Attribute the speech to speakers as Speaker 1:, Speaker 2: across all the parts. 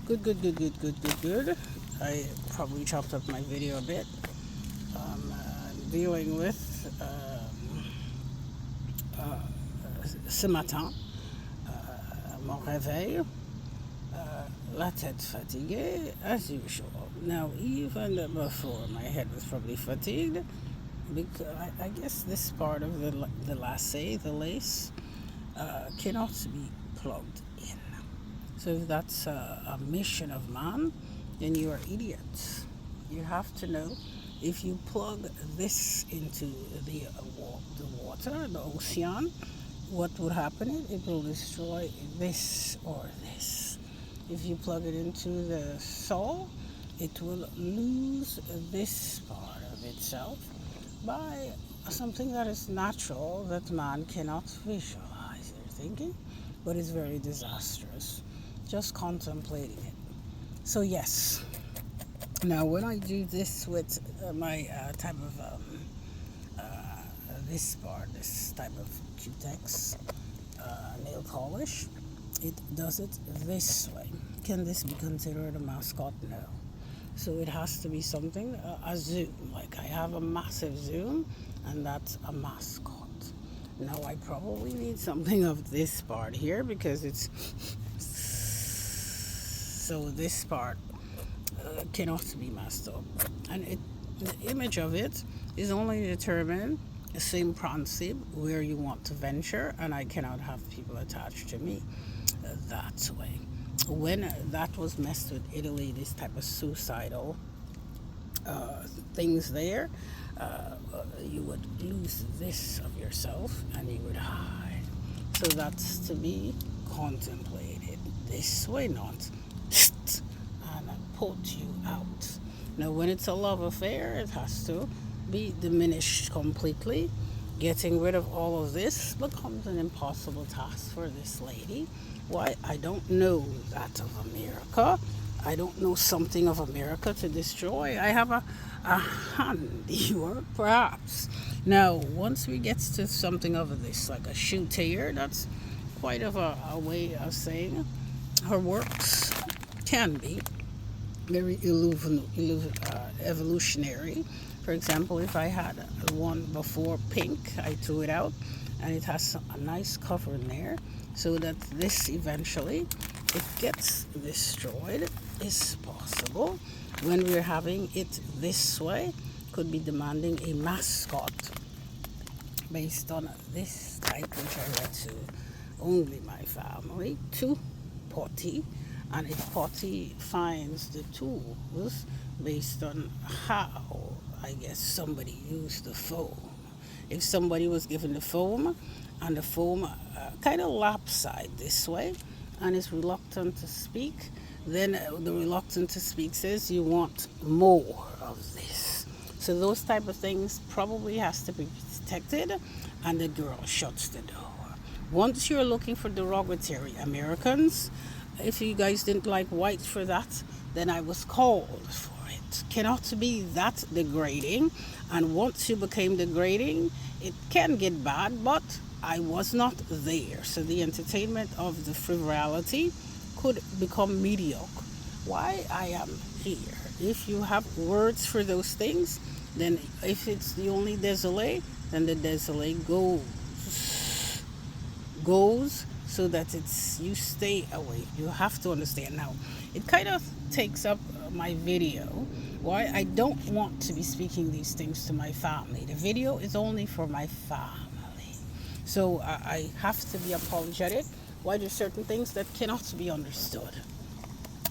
Speaker 1: Good. I probably chopped up my video a bit. Dealing with ce matin, mon réveil, la tête fatiguée as usual. Now, even before my head was probably fatigued, because I guess this part of the lacet, the lace, cannot be plugged in. So if that's a mission of man, then you are idiots. You have to know if you plug this into the water, the ocean, what would happen? It will destroy this or this. If you plug it into the soul, it will lose this part of itself by something that is natural that man cannot visualize. You're thinking, but it's very disastrous. Just contemplating it. So yes. Now, when I do this with my type of this type of Q-Tex nail polish, it does it this way. Can this be considered a mascot? No. So it has to be something, a zoom. Like I have a massive zoom, and that's a mascot. Now I probably need something of this part here because it's so this part cannot be masked up, and the image of it is only determined the same principle where you want to venture, and I cannot have people attached to me that way. When that was messed with Italy, this type of suicidal things there, you would lose this of yourself and you would hide. So that's to be contemplated this way, not and put you out. Now, when it's a love affair, it has to be diminished completely. Getting rid of all of this becomes an impossible task for this lady. Why? I don't know that of America. I don't know something of America to destroy. I have a handiwork, perhaps. Now, once we get to something of this, like a shoe tear, that's quite of a way of saying her works can be very evolutionary. For example, if I had one before pink, I threw it out, and it has a nice cover in there, so that this eventually, it gets destroyed, is possible. When we're having it this way, could be demanding a mascot based on this type, which I read to only my family, to potty. And if potty finds the tools based on how, I guess, somebody used the foam. If somebody was given the foam, and the foam kind of lopsided this way, and is reluctant to speak, then the reluctant to speak says you want more of this. So those type of things probably has to be protected, and the girl shuts the door. Once you're looking for derogatory Americans, if you guys didn't like white for that, then I was called for it. Cannot be that degrading, and once you became degrading, it can get bad, but I was not there. So the entertainment of the frivolity could become mediocre. Why I am here. If you have words for those things, then if it's the only désolé, then the désolé goes so that it's you stay away. You have to understand. Now, it kind of takes up my video. Why I don't want to be speaking these things to my family. The video is only for my family. So I have to be apologetic. Why there's certain things that cannot be understood.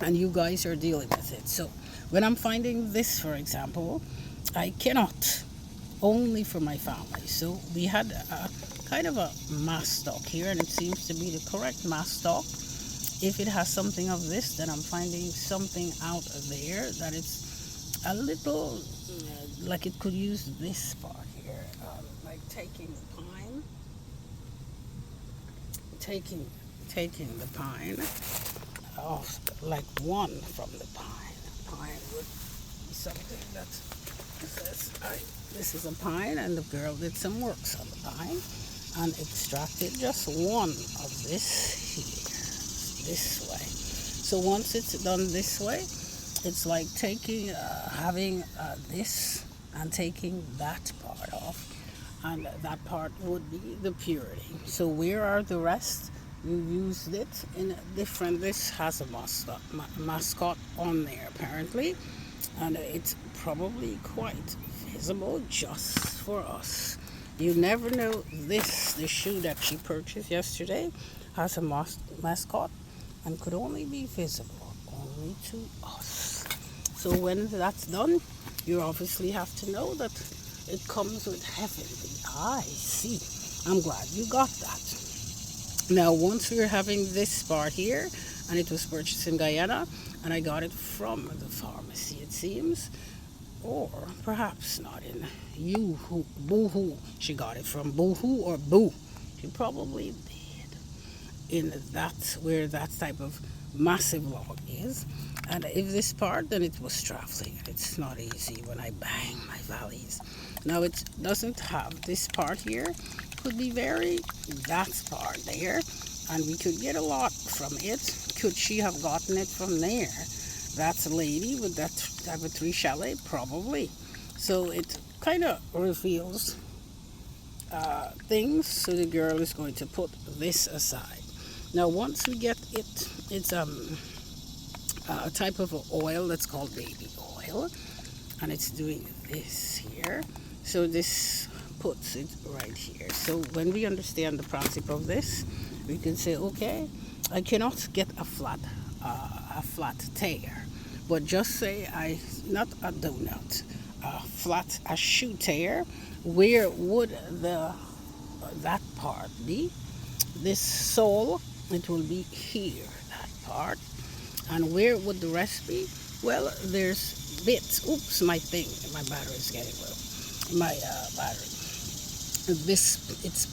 Speaker 1: And you guys are dealing with it. So when I'm finding this, for example, I cannot, only for my family. So we had a kind of a mass stock here, and it seems to be the correct mass stock. If it has something of this, then I'm finding something out there that it's a little like it could use this part here, like taking the pine, taking the pine off, like one from the pine. Pine would be something that says, this is a pine, and the girl did some works on the pine and extracted just one of this here, this way. So once it's done this way, it's like taking, having this and taking that part off, and that part would be the purity. So where are the rest? You used it in a different. This has a mascot on there apparently, and it's probably quite visible just for us. You never know. The shoe that she purchased yesterday has a mascot and could only be visible only to us. So when that's done, you obviously have to know that it comes with heavenly. I see. I'm glad you got that. Now, once we're having this part here, and it was purchased in Guyana, and I got it from the pharmacy, it seems, or perhaps not in Boohoo. She got it from Boohoo or Boo. She probably did. In that where that type of massive log is. And if this part, then it was traveling. It's not easy when I bang my valleys. Now it doesn't have this part here. Could be very that part there, and we could get a lot from it. Could she have gotten it from there? That's a lady with that type of tree chalet, probably. So it kind of reveals things. So the girl is going to put this aside. Now once we get it, it's a type of oil that's called baby oil, and it's doing this here. So this puts it right here. So when we understand the principle of this, we can say, okay, I cannot get a flat tear, but just say not a donut, a shoe tear. Where would that part be? This sole, it will be here, that part. And where would the rest be? Well, there's bits. Oops, my battery is getting low. My battery. It's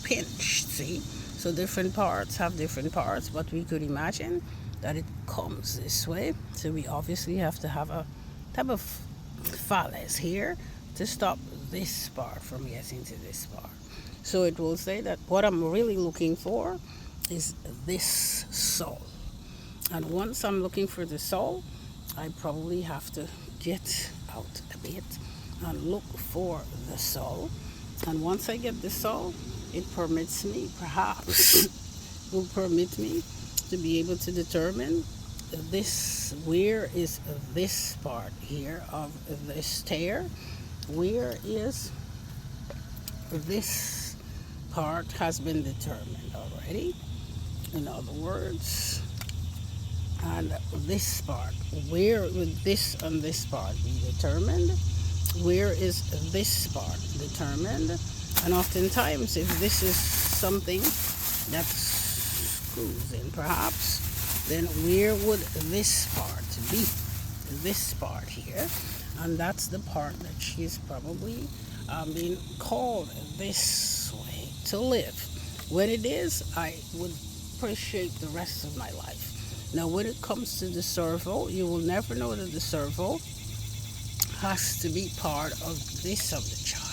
Speaker 1: pinch, see? So different parts have different parts, but we could imagine that it comes this way. So we obviously have to have a type of phallus here to stop this part from getting to this part. So it will say that what I'm really looking for is this sole. And once I'm looking for the sole, I probably have to get out a bit and look for the sole. And once I get the sole, it permits me, perhaps, will permit me to be able to determine where is this part here of this tear, where is this part has been determined already. In other words, and this part, where would this and this part be determined? Where is this part determined? And oftentimes, if this is something that screws in, perhaps, then where would this part be? This part here. And that's the part that she's probably being called this way to live. When it is, I would appreciate the rest of my life. Now, when it comes to the servo, you will never know that the servo has to be part of this of the child.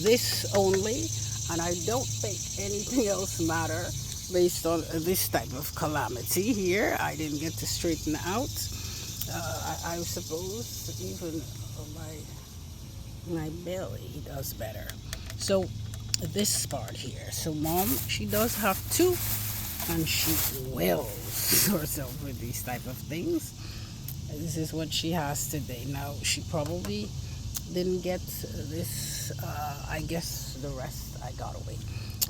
Speaker 1: This only, and I don't think anything else matter based on this type of calamity here. I didn't get to straighten out. I suppose even my belly does better. So this part here. So mom, she does have two, and she wells herself with these type of things. This is what she has today. Now she probably didn't get this. I guess the rest I got away.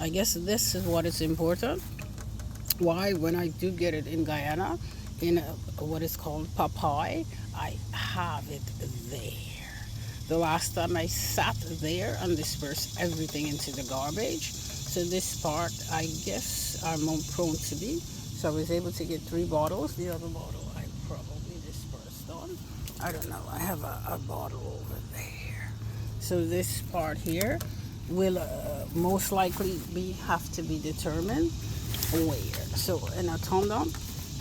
Speaker 1: I guess this is what is important. Why, when I do get it in Guyana, in what is called papai, I have it there. The last time I sat there and dispersed everything into the garbage. So this part, I guess, I'm more prone to be. So I was able to get 3 bottles. The other bottle I probably dispersed on. I don't know. I have a bottle over there. So this part here will most likely have to be determined where. So in a tandem,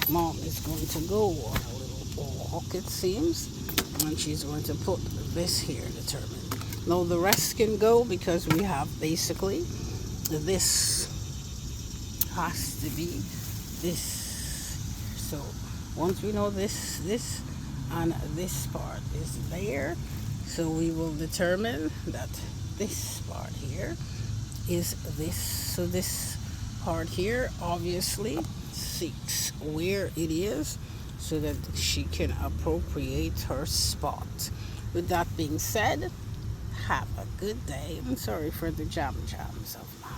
Speaker 1: mom is going to go on a little walk, it seems, and she's going to put this here determined. Now the rest can go because we have basically this has to be this So once we know this and this part is there, so we will determine that this part here is this. So this part here obviously seeks where it is so that she can appropriate her spot. With that being said, have a good day. I'm sorry for the jams of mine.